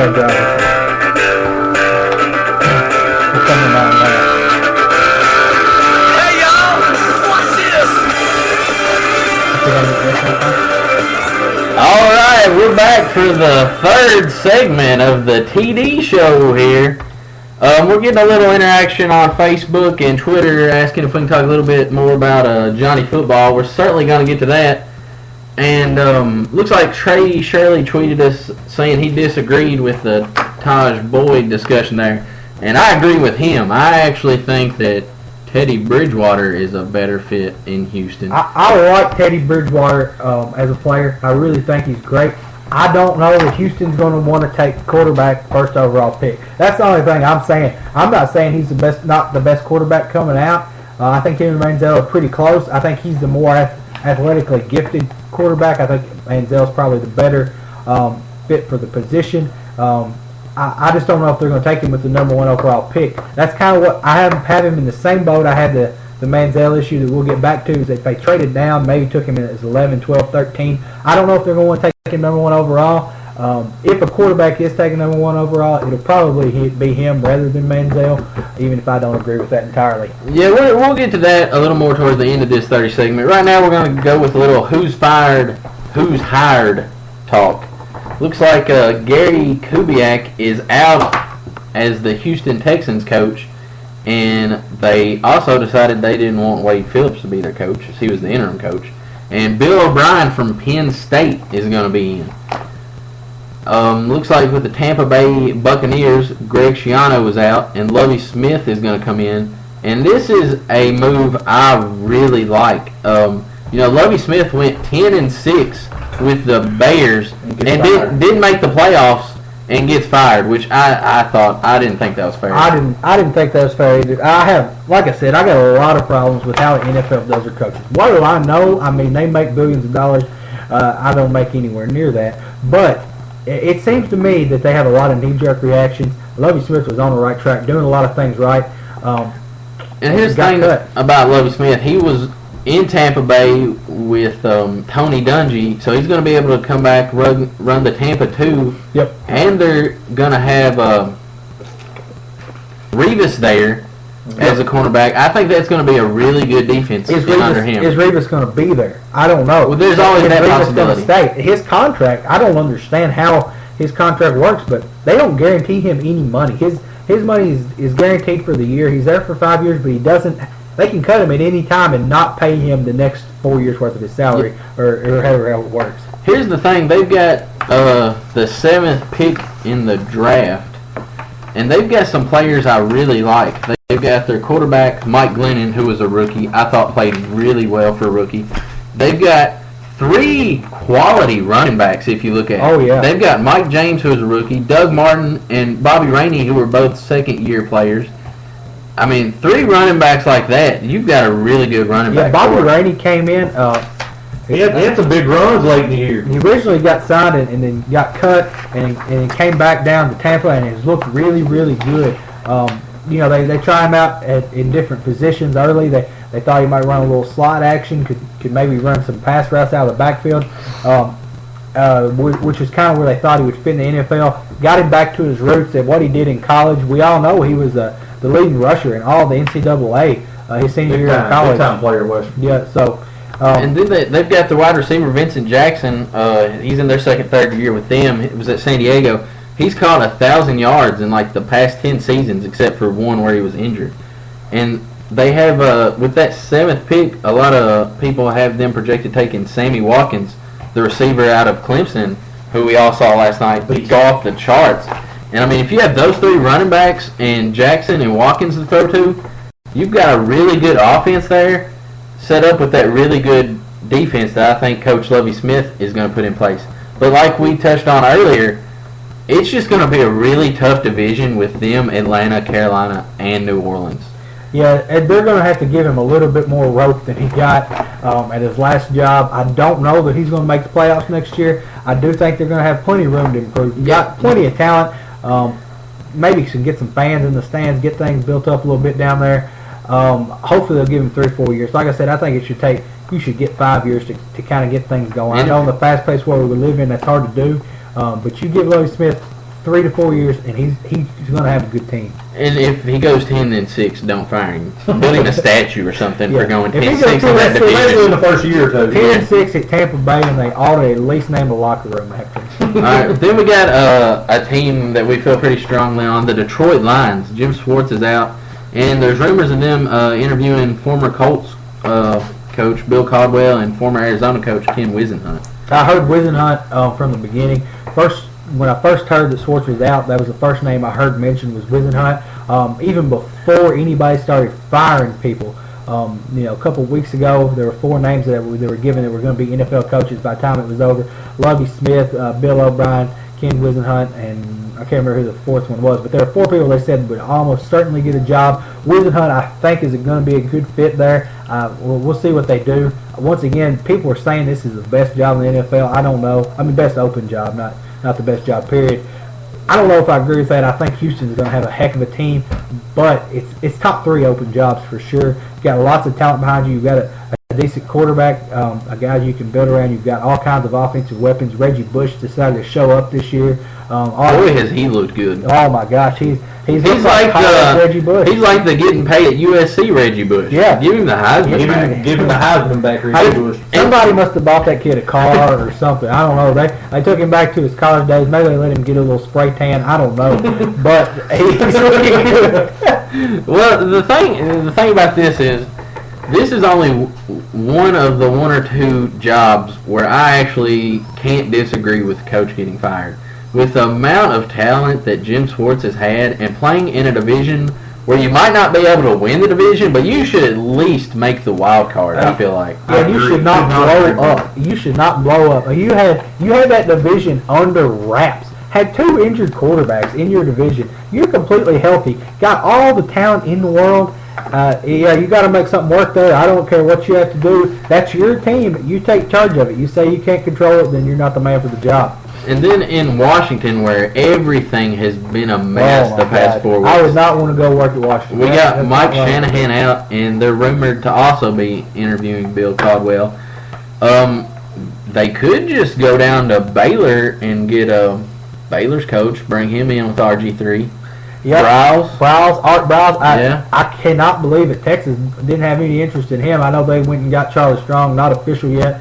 gonna drive it. It's coming out now. Hey y'all, watch this! All right, we're back for the third segment of the TD show here. We're getting a little interaction on Facebook and Twitter asking if we can talk a little bit more about Johnny Football. We're certainly going to get to that. And looks like Trey Shirley tweeted us saying he disagreed with the Taj Boyd discussion there. And I agree with him. I actually think that Teddy Bridgewater is a better fit in Houston. I like Teddy Bridgewater as a player. I really think he's great. I don't know that Houston's going to want to take quarterback first overall pick. That's the only thing I'm saying. I'm not saying he's the best, not the best quarterback coming out. I think him and Manziel are pretty close. I think he's the more athletically gifted quarterback. I think Manziel's probably the better fit for the position. I just don't know if they're going to take him with the number 1 overall pick. That's kind of what I have him in the same boat. I had the Manziel issue that we'll get back to. Is if they traded down, maybe took him as 11, 12, 13. I don't know if they're going to want to take him number 1 overall. If a quarterback is taking number 1 overall, it'll probably be him rather than Manziel, even if I don't agree with that entirely. Yeah, we'll get to that a little more towards the end of this 30 segment. Right now we're going to go with a little who's fired, who's hired talk. Looks like Gary Kubiak is out as the Houston Texans coach, and they also decided they didn't want Wade Phillips to be their coach, as he was the interim coach. And Bill O'Brien from Penn State is going to be in. Looks like with the Tampa Bay Buccaneers, Greg Schiano was out, and Lovie Smith is going to come in. And this is a move I really like. Lovie Smith went 10-6 with the Bears and didn't make the playoffs and gets fired, which I didn't think that was fair. I didn't think that was fair either. Like I said, I got a lot of problems with how the NFL does their coaches. What do I know? I mean, they make billions of dollars. I don't make anywhere near that. But it seems to me that they have a lot of knee-jerk reactions. Lovie Smith was on the right track, doing a lot of things right. And here's the thing about Lovie Smith. He was in Tampa Bay with Tony Dungy, so he's going to be able to come back, run the Tampa 2. Yep. And they're going to have Revis there as a cornerback. I think that's going to be a really good defense under him. Is Revis going to be there? I don't know. Well, there's always that possibility. Going to stay? His contract, I don't understand how his contract works, but they don't guarantee him any money. His money is guaranteed for the year. He's there for 5 years, but he doesn't. They can cut him at any time and not pay him the next 4 years worth of his salary, or however it works. Here's the thing: they've got the 7th pick in the draft, and they've got some players I really like. They've got their quarterback Mike Glennon, who was a rookie. I thought played really well for a rookie. They've got 3 quality running backs. If you look at it, they've got Mike James, who was a rookie, Doug Martin, and Bobby Rainey, who were both second-year players. I mean, 3 running backs like that, you've got a really good running back. Bobby Rainey came in. He had some big runs late in the year. He originally got signed and then got cut, and he came back down to Tampa, and he's looked really, really good. They try him out in different positions early. They thought he might run a little slot action, could maybe run some pass routes out of the backfield, which is kind of where they thought he would fit in the NFL. Got him back to his roots at what he did in college. We all know he was the leading rusher in all the NCAA his senior year in college. Big-time player, Western. Yeah, so... and then they've got the wide receiver Vincent Jackson. He's in their third year with them. It was at San Diego. He's caught 1,000 yards in like the past 10 seasons, except for one where he was injured. And they have with that 7th pick, a lot of people have them projected taking Sammy Watkins, the receiver out of Clemson, who we all saw last night, go off the charts. And I mean, if you have those 3 running backs and Jackson and Watkins to throw to, you've got a really good offense there, set up with that really good defense that I think Coach Lovie Smith is going to put in place. But like we touched on earlier, it's just going to be a really tough division with them, Atlanta, Carolina, and New Orleans. Yeah, and they're going to have to give him a little bit more rope than he got at his last job. I don't know that he's going to make the playoffs next year. I do think they're going to have plenty of room to improve. You got plenty of talent. Maybe you can get some fans in the stands, get things built up a little bit down there. Hopefully they'll give him 3 or 4 years. Like I said, I think you should get 5 years to kind of get things going. I know in the fast-paced world we live in, that's hard to do. But you give Lovie Smith 3 to 4 years, and he's going to have a good team. And if he goes 10-6, don't fire him. Build him a statue or something for going If he 10-6 goes in that Especially in the division. first year or two. 10-6 at Tampa Bay, and they ought to at least name a locker room after him. All right, then we got a team that we feel pretty strongly on, the Detroit Lions. Jim Schwartz is out, and there's rumors of them interviewing former Colts coach Bill Caldwell and former Arizona coach Ken Wisenhunt. I heard Wisenhunt from the beginning. When I first heard that Schwartz was out, that was the first name I heard mentioned was Wisenhunt. Even before anybody started firing people, a couple of weeks ago, there were 4 names that they were given that were going to be NFL coaches by the time it was over. Lovie Smith, Bill O'Brien, Ken Wisenhunt, and I can't remember who the 4th one was, but there were 4 people they said would almost certainly get a job. Wisenhunt, I think, is going to be a good fit there. We'll see what they do. Once again, people are saying this is the best job in the NFL. I don't know. I mean, best open job, not the best job, period. I don't know if I agree with that. I think Houston's going to have a heck of a team, but it's top 3 open jobs for sure. You've got lots of talent behind you. You've got a decent quarterback, a guy you can build around. You've got all kinds of offensive weapons. Reggie Bush decided to show up this year. Boy, has he looked good. Oh my gosh, he's like Reggie Bush. He's like the getting paid at USC Reggie Bush. Yeah. Give him the Heisman back. Give him the Heisman back, Reggie Bush. Somebody must have bought that kid a car or something. I don't know. They took him back to his college days. Maybe they let him get a little spray tan. I don't know. But he's looking good. Well, the thing about this is only one of the 1 or 2 jobs where I actually can't disagree with Coach getting fired. With the amount of talent that Jim Schwartz has had and playing in a division where you might not be able to win the division, but you should at least make the wild card, I feel like. Yeah, you should not blow up. You should not blow up. You had that division under wraps. Had 2 injured quarterbacks in your division. You're completely healthy. Got all the talent in the world. You got to make something work there. I don't care what you have to do. That's your team. You take charge of it. You say you can't control it, then you're not the man for the job. And then in Washington, where everything has been a mess the past 4 weeks. I would not want to go work at Washington. We got Mike Shanahan out, and they're rumored to also be interviewing Bill Caldwell. They could just go down to Baylor and get Baylor's coach, bring him in with RG3. Yep. Art Browse. Yeah. I cannot believe it. Texas didn't have any interest in him. I know they went and got Charlie Strong, not official yet.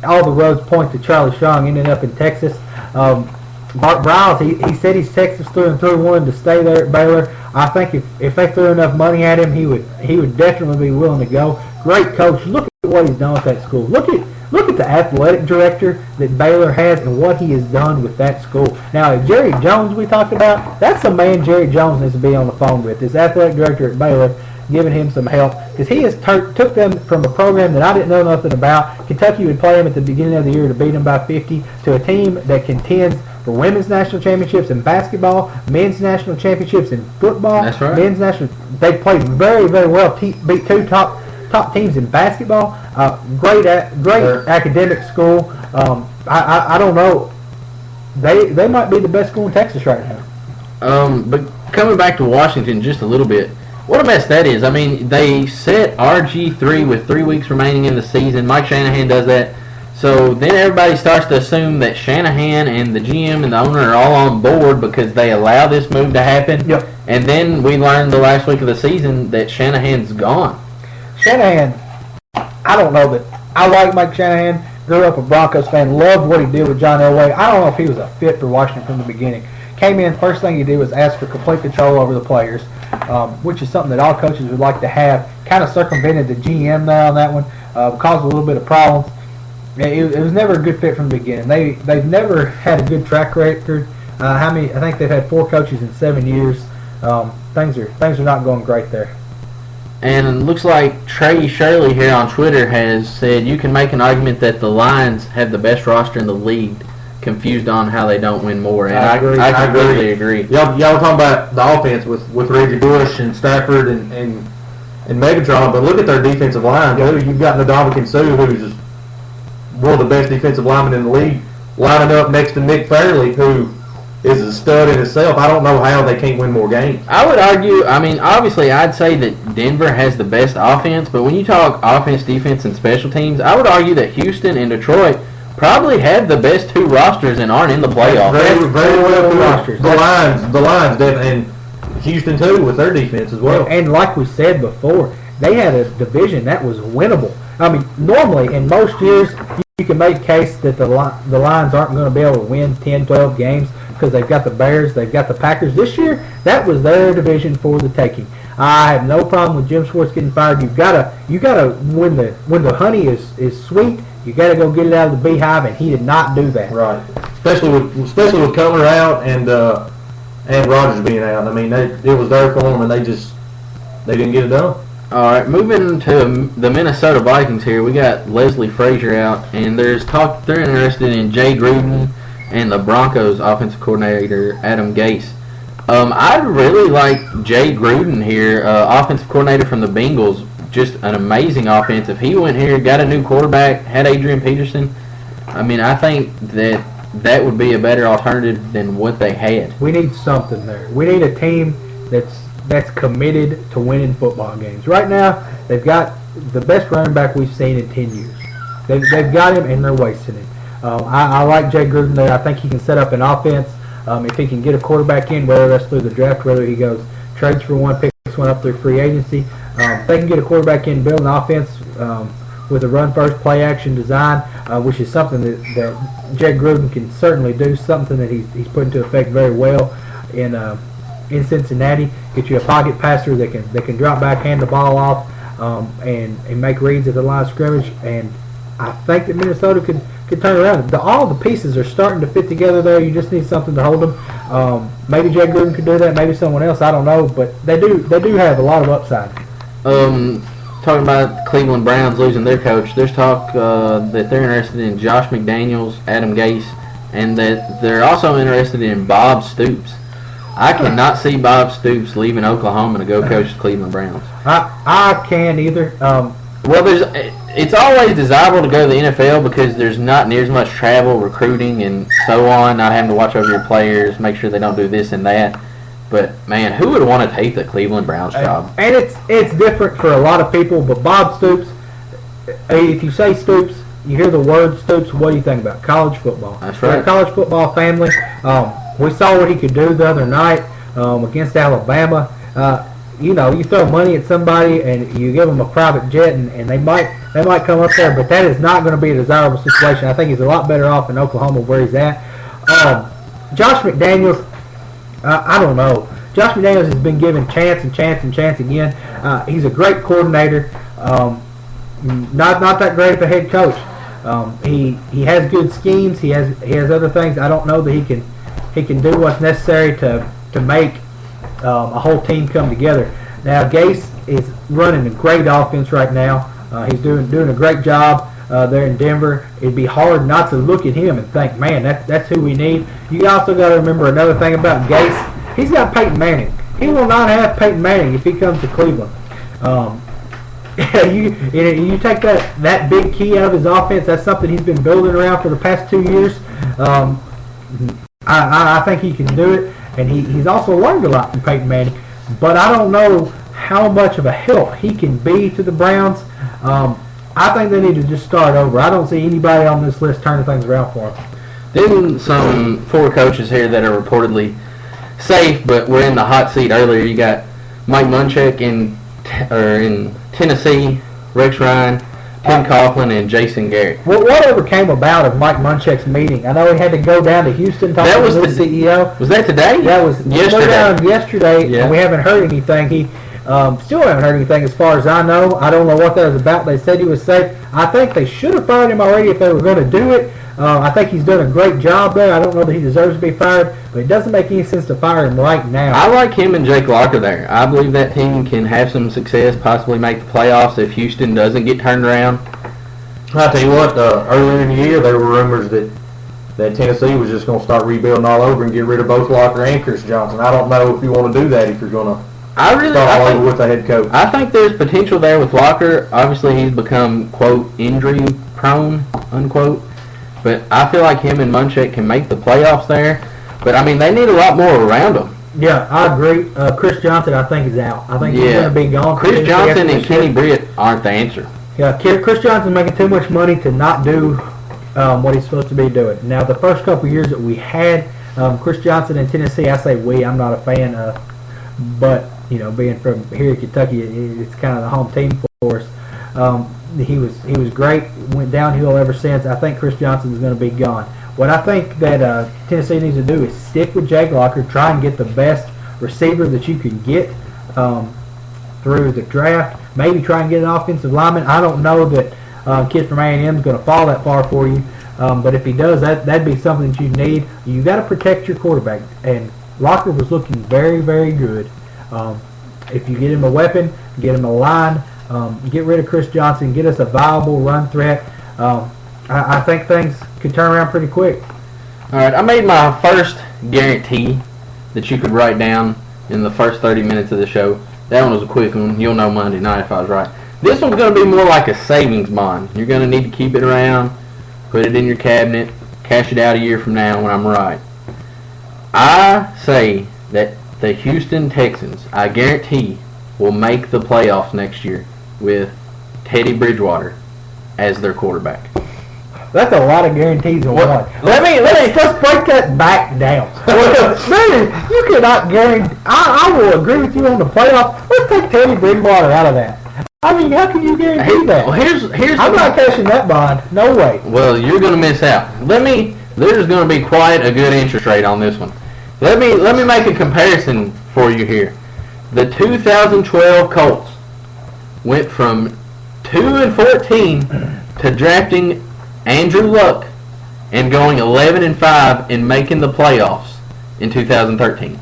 All the roads point to Charlie Strong ending up in Texas. Art Browse, he said he's Texas through and through, wanted to stay there at Baylor. I think if they threw enough money at him, he would definitely be willing to go. Great coach. Look at what he's done with that school. Look at the athletic director that Baylor has and what he has done with that school. Now, Jerry Jones we talked about, that's the man Jerry Jones needs to be on the phone with, this athletic director at Baylor, giving him some help, because he has took them from a program that I didn't know nothing about. Kentucky would play them at the beginning of the year to beat them by 50, to a team that contends for women's national championships in basketball, men's national championships in football. That's right. Men's national. They played very, very well. Beat 2 top teams in basketball. Great academic school. I don't know. They might be the best school in Texas right now. But coming back to Washington just a little bit, what a mess that is. I mean, they set RG3 with 3 weeks remaining in the season. Mike Shanahan does that. So then everybody starts to assume that Shanahan and the GM and the owner are all on board because they allow this move to happen. Yep. And then we learned the last week of the season that Shanahan's gone. Shanahan, I don't know, but I like Mike Shanahan. Grew up a Broncos fan. Loved what he did with John Elway. I don't know if he was a fit for Washington from the beginning. Came in, first thing he did was ask for complete control over the players, which is something that all coaches would like to have. Kind of circumvented the GM there on that one, caused a little bit of problems. It was never a good fit from the beginning. They've never had a good track record. I think they've had 4 coaches in 7 years. Things are not going great there. And it looks like Trey Shirley here on Twitter has said you can make an argument that the Lions have the best roster in the league. Confused on how they don't win more, and I completely agree. Y'all were talking about the offense with Reggie Bush and Stafford and Megatron, but look at their defensive line. Dude. You've got Ndamukong Suh, who's just one of the best defensive linemen in the league, lining up next to Nick Fairley, who is a stud in himself. I don't know how they can't win more games. I would argue, obviously I'd say that Denver has the best offense, but when you talk offense, defense, and special teams, I would argue that Houston and Detroit probably have the best 2 rosters and aren't in the playoffs. Very well put. rosters. The Lions, and Houston too with their defense as well. And like we said before, they had a division that was winnable. I mean, normally in most years you can make a case that the Lions aren't going to be able to win 10, 12 games because they've got the Bears, they've got the Packers. This year, that was their division for the taking. I have no problem with Jim Schwartz getting fired. You gotta when the honey is sweet, you gotta go get it out of the beehive, and he did not do that. Right, especially with Cutler out and Rodgers being out. I mean, it was there for them, and they didn't get it done. All right, moving to the Minnesota Vikings here, we got Leslie Frazier out, and there's talk they're interested in Jay Gruden and the Broncos offensive coordinator Adam Gase. I really like Jay Gruden here, offensive coordinator from the Bengals. Just an amazing offense. If he went here, got a new quarterback, had Adrian Peterson, I mean, I think that would be a better alternative than what they had. We need something there. We need a team that's committed to winning football games. Right now, they've got the best running back we've seen in 10 years. They've got him, and they're wasting him. I like Jay Gruden there. I think he can set up an offense. If he can get a quarterback in, whether that's through the draft, whether he goes trades for one, picks one up through free agency, they can get a quarterback in, build an offense with a run-first, play-action design, which is something that Jay Gruden can certainly do, something that he's put into effect very well in Cincinnati. Get you a pocket passer that can drop back, hand the ball off, and make reads at the line of scrimmage. And I think that Minnesota could turn around. All the pieces are starting to fit together there. You just need something to hold them. Maybe Jay Gruden could do that. Maybe someone else. I don't know, but they do have a lot of upside. Talking about the Cleveland Browns losing their coach, there's talk that they're interested in Josh McDaniels, Adam Gase, and that they're also interested in Bob Stoops. I cannot see Bob Stoops leaving Oklahoma to go coach the Cleveland Browns. I can't either. Well, it's always desirable to go to the NFL because there's not near as much travel, recruiting, and so on, not having to watch over your players, make sure they don't do this and that. But, man, who would want to take the Cleveland Browns job? And it's different for a lot of people, but Bob Stoops, if you say Stoops, you hear the word Stoops, what do you think about? College football. That's right. They're a college football family. We saw what he could do the other night against Alabama. You throw money at somebody and you give them a private jet, and they might come up there, but that is not going to be a desirable situation. I think he's a lot better off in Oklahoma where he's at. Josh McDaniels, I don't know. Josh McDaniels has been given chance again. He's a great coordinator. Not that great of a head coach. He has good schemes. He has other things. I don't know that he can do what's necessary to make a whole team come together. Now Gase is running a great offense right now. He's doing a great job there in Denver. It'd be hard not to look at him and think, man, that's who we need. You also got to remember another thing about Gase. He's got Peyton Manning. He will not have Peyton Manning if he comes to Cleveland. You take that big key out of his offense. That's something he's been building around for the past 2 years. I think he can do it, and he's also learned a lot from Peyton Manning. But I don't know how much of a help he can be to the Browns. I think they need to just start over. I don't see anybody on this list turning things around for them. Then some 4 coaches here that are reportedly safe, but were in the hot seat earlier. You got Mike Munchak in Tennessee, Rex Ryan, Tim Coughlin, and Jason Garrett. Whatever came about of Mike Munchak's meeting? I know he had to go down to Houston talk to the CEO. Was that today? That was yesterday. Yeah. And we haven't heard anything. He still haven't heard anything as far as I know. I don't know what that was about. They said he was safe. I think they should have fired him already if they were going to do it. I think he's done a great job there. I don't know that he deserves to be fired, but it doesn't make any sense to fire him right now. I like him and Jake Locker there. I believe that team can have some success, possibly make the playoffs if Houston doesn't get turned around. I'll tell you what, earlier in the year there were rumors that Tennessee was just going to start rebuilding all over and get rid of both Locker and Chris Johnson. I don't know if you want to do that if you're going to start all over with a head coach. I think there's potential there with Locker. Obviously, he's become, quote, injury prone, unquote. But I feel like him and Munchak can make the playoffs there. But, I mean, they need a lot more around them. Yeah, I agree. Chris Johnson, I think, is out. I think he's going to be gone. Chris Johnson and Kenny Britt aren't the answer. Yeah, Chris Johnson's making too much money to not do what he's supposed to be doing. Now, the first couple of years that we had Chris Johnson in Tennessee, I say we. I'm not a fan of, but being from here in Kentucky, it's kind of the home team for us. He was great. Went downhill ever since. I think Chris Johnson is going to be gone. What I think that Tennessee needs to do is stick with Jake Locker, try and get the best receiver that you can get through the draft. Maybe try and get an offensive lineman. I don't know that kid from A&M is going to fall that far for you, but if he does, that'd be something that you need. You got to protect your quarterback, and Locker was looking very, very good. If you get him a weapon, get him a line, get rid of Chris Johnson, get us a viable run threat. I think things could turn around pretty quick. All right, I made my first guarantee that you could write down in the first 30 minutes of the show. That one was a quick one. You'll know Monday night if I was right. This one's going to be more like a savings bond. You're going to need to keep it around, put it in your cabinet, cash it out a year from now when I'm right. I say that the Houston Texans, I guarantee, will make the playoffs next year with Teddy Bridgewater as their quarterback. That's a lot of guarantees in one. Let's break that back down. Man, you cannot guarantee. I will agree with you on the playoffs. Let's take Teddy Bridgewater out of that. I mean, how can you guarantee that? Well, here's I'm not cashing that bond. No way. Well, you're going to miss out. There's going to be quite a good interest rate on this one. Let me make a comparison for you here. The 2012 Colts went from 2-14 to drafting Andrew Luck and going 11-5 and making the playoffs in 2013.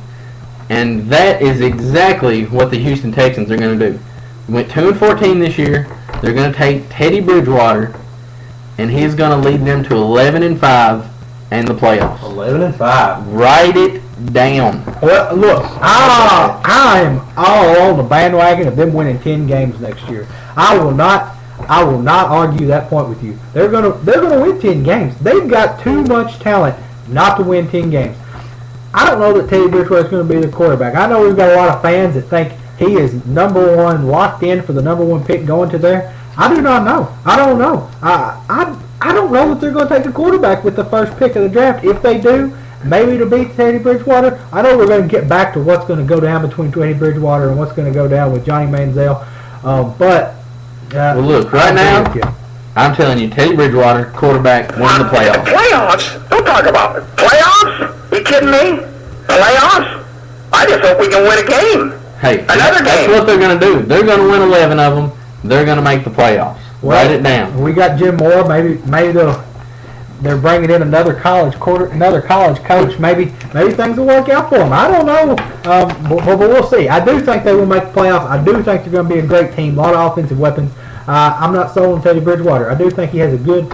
And that is exactly what the Houston Texans are going to do. Went 2-14 this year. They're going to take Teddy Bridgewater, and he's going to lead them to 11-5 and the playoffs. 11-5. Write it down. Well, look, I'm all on the bandwagon of them winning 10 games next year. I will not argue that point with you. They're gonna win 10 games. They've got too much talent not to win 10 games. I don't know that Teddy Bridgewater is going to be the quarterback. I know we've got a lot of fans that think he is number one, locked in for the number one pick going to there. I do not know. I don't know. I don't know that they're going to take a quarterback with the first pick of the draft. If they do, maybe it'll be Teddy Bridgewater. I know we're going to get back to what's going to go down between Teddy Bridgewater and what's going to go down with Johnny Manziel. Well, look, right now, I'm telling you, Teddy Bridgewater, quarterback, won the playoffs. Playoffs? Don't talk about it. Playoffs? You kidding me? Playoffs? I just hope we can win a game. Hey, Another that's game. what they're going to do. They're going to win 11 of them. They're going to make the playoffs. Write it down. We got Jim Moore. Maybe they're bringing in another college coach. Maybe things will work out for them. I don't know, but we'll see. I do think they will make the playoffs. I do think they're going to be a great team. A lot of offensive weapons. I'm not sold on Teddy Bridgewater. I do think he has a good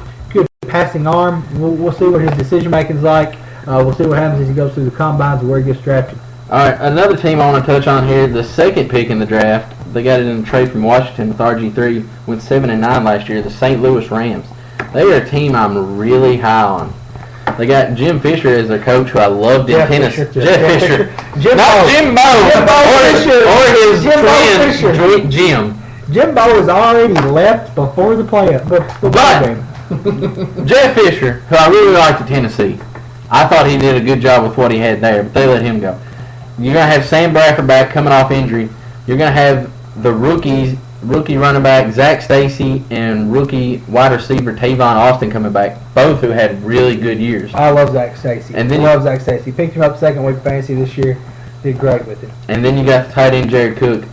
passing arm. We'll see what his decision making is like. We'll see what happens as he goes through the combines and where he gets drafted. All right, another team I want to touch on here, the second pick in the draft. They got it in a trade from Washington with RG3. Went 7-9 last year. The St. Louis Rams. They are a team I'm really high on. They got Jim Fisher as their coach, who I loved in tennis. Jeff Fisher. Not Jimbo. Or his twin, Jim. Jimbo has already left before the game. Jeff Fisher, who I really liked at Tennessee. I thought he did a good job with what he had there, but they let him go. You're going to have Sam Bradford back coming off injury. You're going to have the rookie running back Zach Stacy and rookie wide receiver Tavon Austin coming back, both who had really good years. I love Zach Stacy. Zach Stacy. Picked him up second week fantasy this year. Did great with him. And then you got the tight end Jared Cook.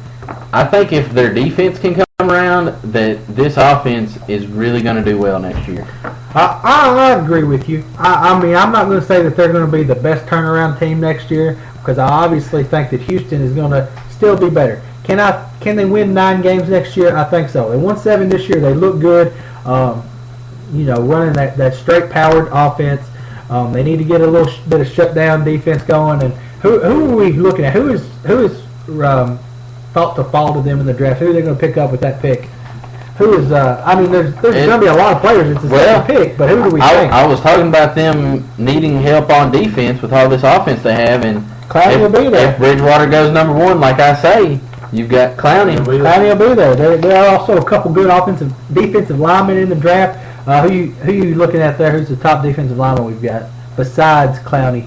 I think if their defense can come around, that this offense is really going to do well next year. I agree with you. I mean, I'm not going to say that they're going to be the best turnaround team next year, because I obviously think that Houston is going to still be better. Can they win 9 games next year? I think so. They won 7 this year. They look good. Running that straight powered offense. They need to get a little bit of shutdown defense going. And who are we looking at? Who is thought to fall to them in the draft? Who are they going to pick up with that pick? Who is? There's going to be a lot of players. It's a second pick, but who do we think? I was talking about them needing help on defense with all this offense they have, and Clowney will be there. If Bridgewater goes number 1, like I say, you've got Clowney. Clowney will be there. There are also a couple good defensive linemen in the draft. Who you looking at there? Who's the top defensive lineman we've got besides Clowney?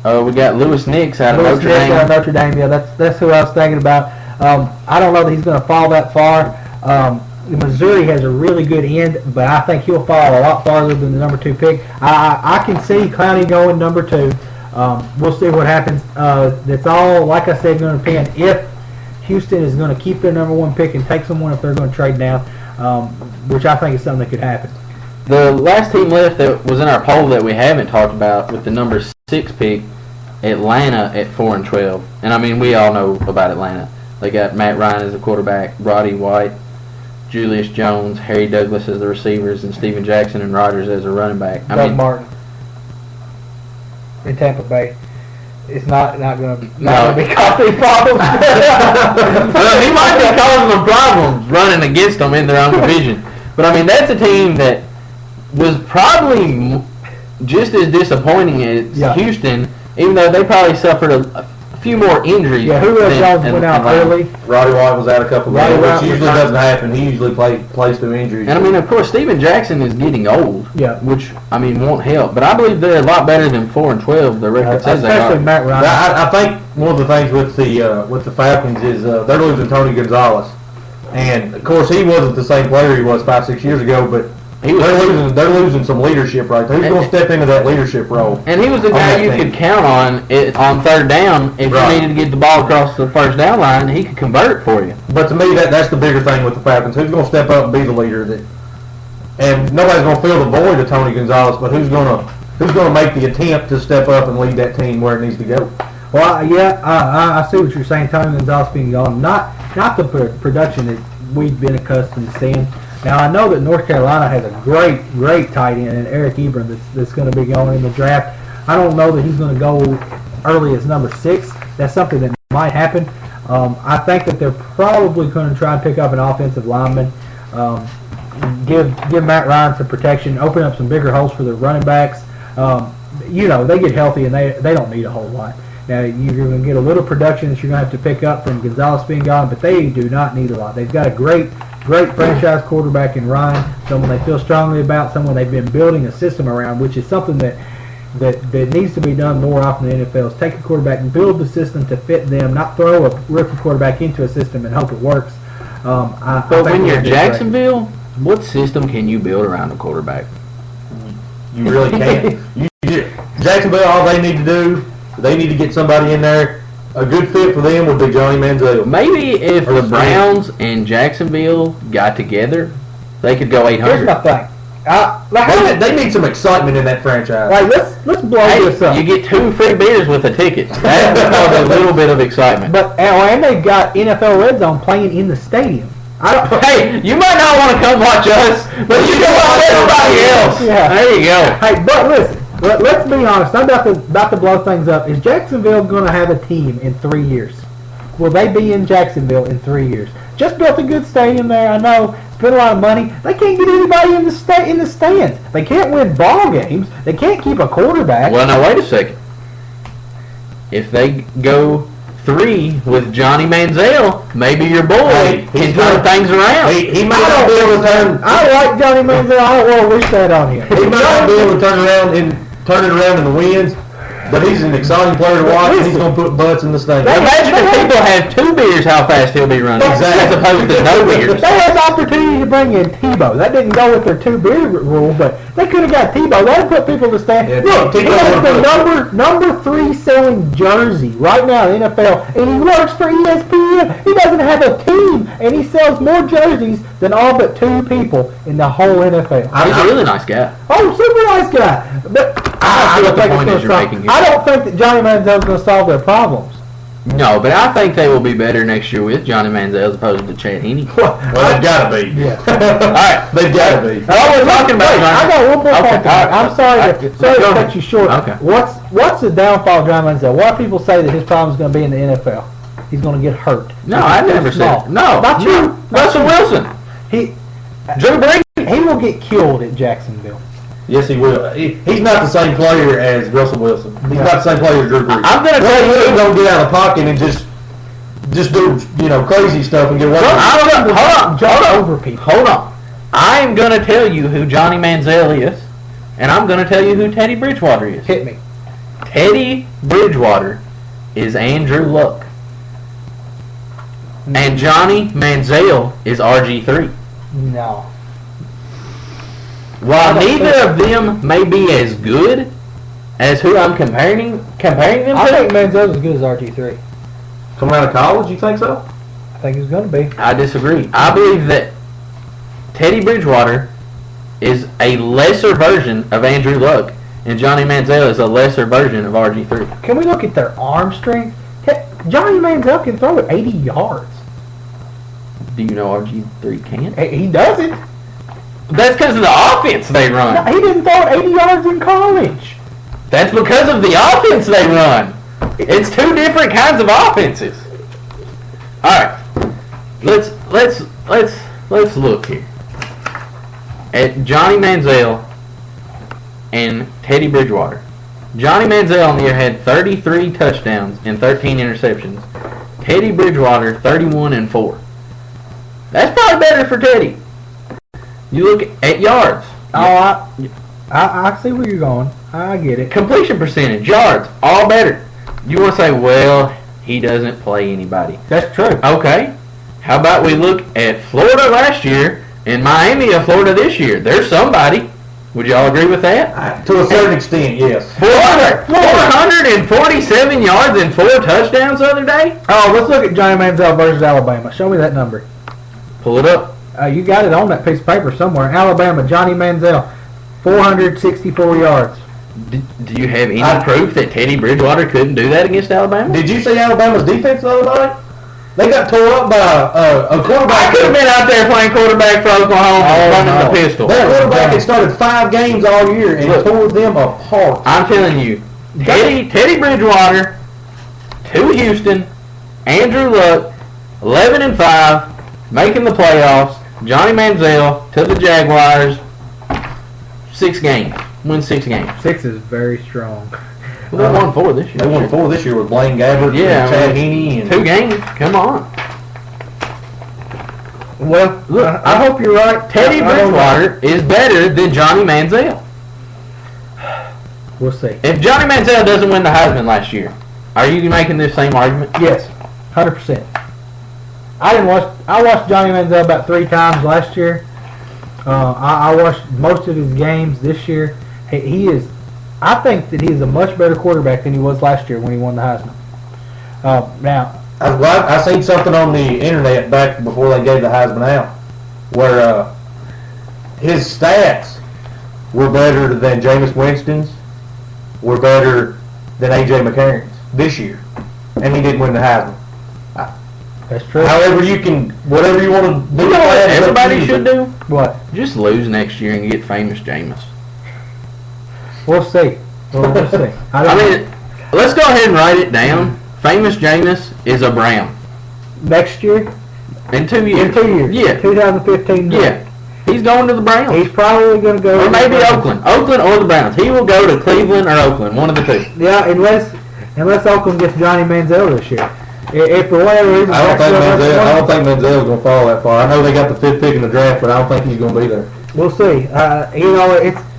We got Lewis Nix out of Lewis Notre Nix Dame. out of Notre Dame. Yeah, that's who I was thinking about. I don't know that he's going to fall that far. Missouri has a really good end, but I think he'll fall a lot farther than the number 2 pick. I can see Clowney going number 2. We'll see what happens. That's all, like I said, going to depend if Houston is going to keep their number 1 pick and take someone, if they're going to trade down, which I think is something that could happen. The last team left that was in our poll that we haven't talked about with the number 6 pick, Atlanta at 4-12. And I mean, we all know about Atlanta. They got Matt Ryan as a quarterback, Roddy White, Julius Jones, Harry Douglas as the receivers, and Steven Jackson and Rodgers as a running back. Doug Martin in Tampa Bay. It's not going to be causing problems. Well, he might be causing them problems running against them in their own division. But I mean, that's a team that was probably just as disappointing as Houston, even though they probably suffered a few more injuries. Yeah, who else Jones went out early? Roddy White was out a couple of games, which usually doesn't happen. He usually plays through injuries. And I mean, of course, Steven Jackson is getting old, which I mean won't help. But I believe they're a lot better than 4-12. The record says they are. Especially Matt Ryan. I think one of the things with the Falcons is they're losing Tony Gonzalez, and of course he wasn't the same player he was 5-6 years ago, but. They're losing some leadership right there. Who's going to step into that leadership role? And he was the guy you could count on on third down if you needed to get the ball across the first down line. He could convert for you. But to me, that's the bigger thing with the Falcons. Who's going to step up and be the leader? And nobody's going to fill the void of Tony Gonzalez, but who's going to make the attempt to step up and lead that team where it needs to go? Well, yeah, I see what you're saying. Tony Gonzalez being gone, not the production that we've been accustomed to seeing. Now, I know that North Carolina has a great tight end in Eric Ebron that's going to be going in the draft. I don't know that he's going to go early as number 6. That's something that might happen. I think that they're probably going to try and pick up an offensive lineman, give Matt Ryan some protection, open up some bigger holes for the running backs. They get healthy and they don't need a whole lot. Now, you're going to get a little production that you're going to have to pick up from Gonzalez being gone, but they do not need a lot. They've got a great franchise quarterback in Ryan, someone they feel strongly about, someone they've been building a system around, which is something that needs to be done more often in the NFL, is take a quarterback and build the system to fit them, not throw a rookie quarterback into a system and hope it works. But when you're Jacksonville, what system can you build around a quarterback? You really can't. Jacksonville, all they need to do, they need to get somebody in there. A good fit for them would be Johnny Manziel. Maybe if the Browns and Jacksonville got together, they could go 800. Here's my thing. They need some excitement in that franchise. Like, let's blow this up. You get 2 free beers with a ticket. That's a little bit of excitement. But and they've got NFL Red Zone playing in the stadium. Hey, you might not want to come watch us, but you can watch everybody else. Yeah. There you go. Hey, but listen. Let's be honest. I'm about to blow things up. Is Jacksonville going to have a team in 3 years? Will they be in Jacksonville in 3 years? Just built a good stadium there. I know. Spent a lot of money. They can't get anybody in the stands. They can't win ball games. They can't keep a quarterback. Well, now wait a second. If they go 3 with Johnny Manziel, maybe your boy can turn things around. He might not be able to turn. I like Johnny Manziel. I don't want to wish that on him. He might not be able to turn it around in the wins, but he's an exciting player to watch, and he's going to put butts in the stadium. Imagine if people have 2 beers, how fast he'll be running. Exactly. As opposed to no beers. They had the opportunity to bring in Tebow. That didn't go with their 2 beer rule, but they could have got Tebow. That would put people to stand. Yeah, look, he has the number 3 selling jersey right now in the NFL, and he works for ESPN. He doesn't have a team, and he sells more jerseys than all but 2 people in the whole NFL. He's a really nice guy. Oh, super nice guy. But I don't think that Johnny Manziel is going to solve their problems. No, but I think they will be better next year with Johnny Manziel as opposed to Chad Henne. Well, they've got to be. Yeah. All right, they've got to be. All we're talking about. I got one more point. Right, I'm sorry to cut you short. Okay. What's the downfall of Johnny Manziel? Why do people say that his problem is going to be in the NFL? He's going to get hurt. No, I never said. No, not you. Russell Wilson. Drew Brees. He will get killed at Jacksonville. Yes, he will. He's not the same player as Russell Wilson. He's not the same player as Drew Brees. I'm going to tell you, he's going to get out of the pocket and just do crazy stuff and get away. Hold on. Over people. Hold on. I am going to tell you who Johnny Manziel is, and I'm going to tell you who Teddy Bridgewater is. Hit me. Teddy Bridgewater is Andrew Luck. And Johnny Manziel is RG3. No. While neither of them may be as good as who I'm comparing them I think to, Manziel's as good as RG3. Coming out of college, you think so? I think he's going to be. I disagree. I believe that Teddy Bridgewater is a lesser version of Andrew Luck, and Johnny Manziel is a lesser version of RG3. Can we look at their arm strength? Johnny Manziel can throw it 80 yards. Do you know RG3 can't? He doesn't. That's because of the offense they run. No, he didn't throw it 80 yards in college. That's because of the offense they run. It's two different kinds of offenses. All right, let's look here at Johnny Manziel and Teddy Bridgewater. Johnny Manziel on the year had 33 touchdowns and 13 interceptions. Teddy Bridgewater 31 and 4. That's probably better for Teddy. You look at yards. Oh, I see where you're going. I get it. Completion percentage, yards, all better. You want to say, well, he doesn't play anybody. That's true. Okay. How about we look at Florida last year and Miami of Florida this year? There's somebody. Would y'all agree with that? To a certain extent, yes. 447 yards and 4 touchdowns the other day? Oh, let's look at Johnny Manziel versus Alabama. Show me that number. Pull it up. You got it on that piece of paper somewhere. Alabama, Johnny Manziel, 464 yards. Do you have any proof that Teddy Bridgewater couldn't do that against Alabama? Did you see Alabama's defense the other night? They got tore up by a quarterback. I could have been out there playing quarterback for Oklahoma running the pistol. Their quarterback had started 5 games all year and tore them apart. I'm telling you, Teddy Bridgewater to Houston, Andrew Luck, 11 and 5, making the playoffs. Johnny Manziel to the Jaguars, 6 games. Win 6 games. 6 is very strong. They won 4 this year. They won 4 this year with Blaine Gabbert and Chad Henne. And 2 games. Come on. Well, Look, I hope you're right. Teddy Bridgewater is better than Johnny Manziel. We'll see. If Johnny Manziel doesn't win the Heisman last year, are you making this same argument? Yes, 100%. I watched Johnny Manziel about 3 times last year. I watched most of his games this year. I think that he is a much better quarterback than he was last year when he won the Heisman. Now, I seen something on the internet back before they gave the Heisman out, where his stats were better than Jameis Winston's, were better than A.J. McCarron's this year, and he didn't win the Heisman. that's true. However, whatever you want to do. You know what everybody should do? What? Just lose next year and get famous Jameis. We'll see. We'll see. I mean, let's go ahead and write it down. Famous Jameis is a Brown. Next year? In 2 years. In 2 years. Yeah. 2015. Yeah. He's going to the Browns. He's probably going to go. Or maybe Oakland. Oakland or the Browns. He will go to Cleveland or Oakland. One of the two. Yeah, unless Oakland gets Johnny Manziel this year. If for whatever reason... I don't think Manziel's going to fall that far. I know they got the 5th pick in the draft, but I don't think he's going to be there. We'll see.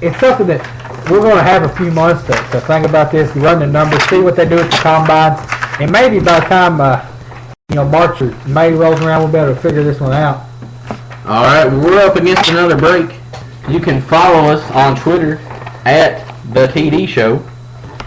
It's something that we're going to have a few months to think about this, run the numbers, see what they do at the combines, and maybe by the time March or May rolls around, we'll be able to figure this one out. All right, we're up against another break. You can follow us on Twitter at The TD Show.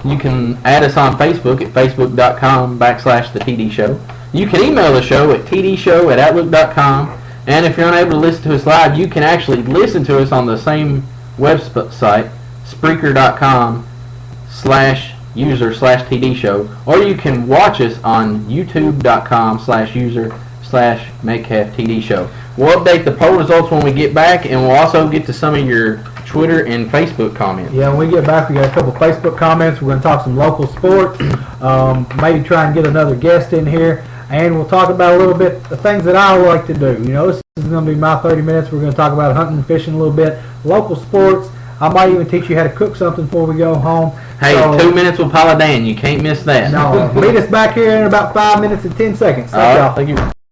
You can add us on Facebook at facebook.com/The TD Show. You can email the show at tdshow@outlook.com. And if you're unable to listen to us live, you can actually listen to us on the same website, Spreaker.com/user/TD Show. Or you can watch us on youtube.com/user/MakeHalfTD Show. We'll update the poll results when we get back, and we'll also get to some of your Twitter and Facebook comments. Yeah, when we get back, we got a couple Facebook comments. We're going to talk some local sports, maybe try and get another guest in here, and we'll talk about a little bit the things that I like to do. This is going to be my 30 minutes. We're going to talk about hunting and fishing a little bit, local sports. I might even teach you how to cook something before we go home. Hey, 2 minutes with Paula Dan. You can't miss that. No, meet us back here in about 5 minutes and 10 seconds. All right, thank you.